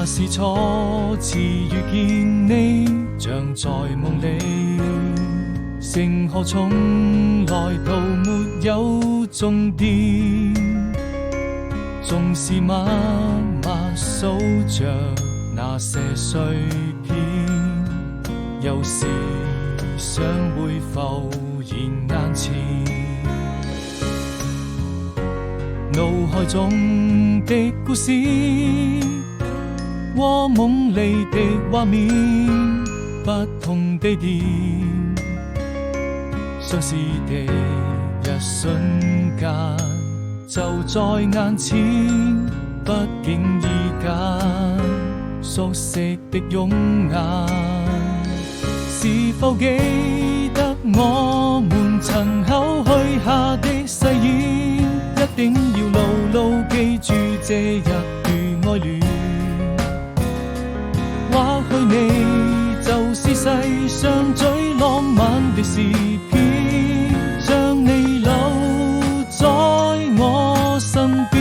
那是初次遇見你，像在夢裏。星河從來都沒有終點，縱是默默數着那些碎片，有時想會浮現眼前。腦海中的故事和夢裏的畫面，不同地點，相似的一瞬間就在眼前，不經意間熟悉的容顏，是否記得我們曾口許下的誓言，一定要牢牢記住這一段愛戀。或許你就是世上最浪漫的詩篇，將你留在我身邊。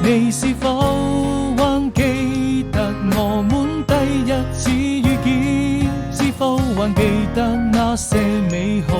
你是否還記得我們第一次遇見？是否還記得那些美好